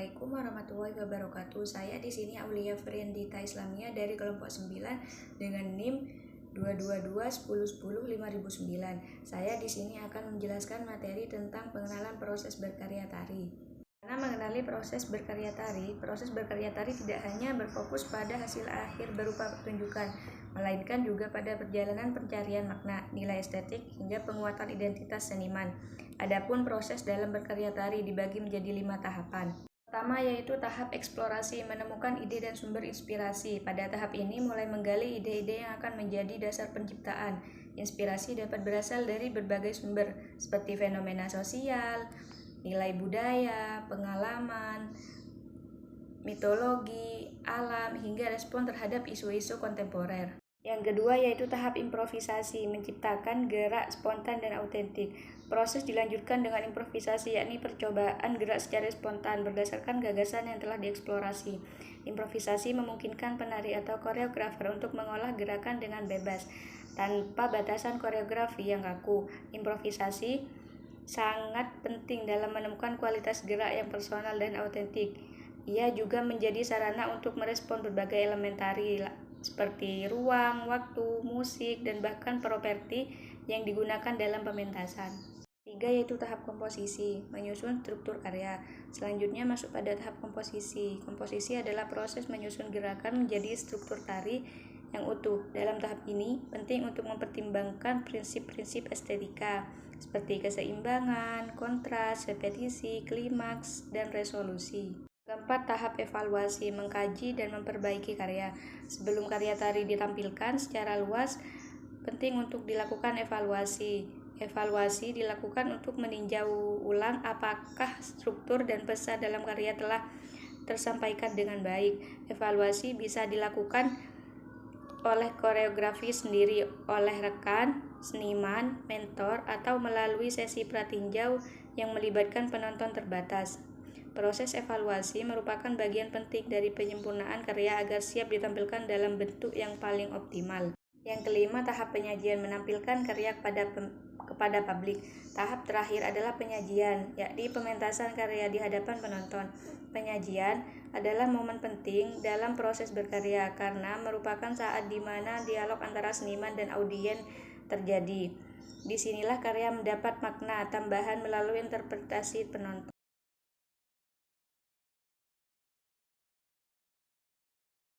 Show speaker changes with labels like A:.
A: Assalamualaikum warahmatullahi wabarakatuh. Saya di sini Aulia Friendita Islamia dari kelompok 9 dengan NIM 22210105009. Saya di sini akan menjelaskan materi tentang pengenalan proses berkarya tari. Karena mengenali proses berkarya tari tidak hanya berfokus pada hasil akhir berupa pertunjukan, melainkan juga pada perjalanan pencarian makna, nilai estetik, hingga penguatan identitas seniman. Adapun proses dalam berkarya tari dibagi menjadi 5 tahapan. Pertama yaitu tahap eksplorasi, menemukan ide dan sumber inspirasi. Pada tahap ini mulai menggali ide-ide yang akan menjadi dasar penciptaan. Inspirasi dapat berasal dari berbagai sumber, seperti fenomena sosial, nilai budaya, pengalaman, mitologi, alam, hingga respon terhadap isu-isu kontemporer. Yang kedua yaitu tahap improvisasi, menciptakan gerak spontan dan autentik. Proses dilanjutkan dengan improvisasi, yakni percobaan gerak secara spontan berdasarkan gagasan yang telah dieksplorasi. Improvisasi memungkinkan penari atau koreografer untuk mengolah gerakan dengan bebas, tanpa batasan koreografi yang kaku. Improvisasi sangat penting dalam menemukan kualitas gerak yang personal dan autentik. Ia juga menjadi sarana untuk merespon berbagai elemen tari, seperti ruang, waktu, musik, dan bahkan properti yang digunakan dalam pementasan. Tiga yaitu tahap komposisi, menyusun struktur karya. Selanjutnya masuk pada tahap komposisi. Komposisi adalah proses menyusun gerakan menjadi struktur tari yang utuh. Dalam tahap ini, penting untuk mempertimbangkan prinsip-prinsip estetika, seperti keseimbangan, kontras, repetisi, klimaks, dan resolusi. Keempat, tahap evaluasi, mengkaji dan memperbaiki karya. Sebelum karya tari ditampilkan secara luas, penting untuk dilakukan evaluasi. Evaluasi dilakukan untuk meninjau ulang apakah struktur dan pesan dalam karya telah tersampaikan dengan baik. Evaluasi bisa dilakukan oleh koreografi sendiri, oleh rekan, seniman, mentor, atau melalui sesi pratinjau yang melibatkan penonton terbatas. Proses evaluasi merupakan bagian penting dari penyempurnaan karya agar siap ditampilkan dalam bentuk yang paling optimal. Yang kelima, tahap penyajian, menampilkan karya kepada publik. Tahap terakhir adalah penyajian, yakni pementasan karya di hadapan penonton. Penyajian adalah momen penting dalam proses berkarya karena merupakan saat di mana dialog antara seniman dan audiens terjadi. Disinilah karya mendapat makna tambahan melalui interpretasi penonton.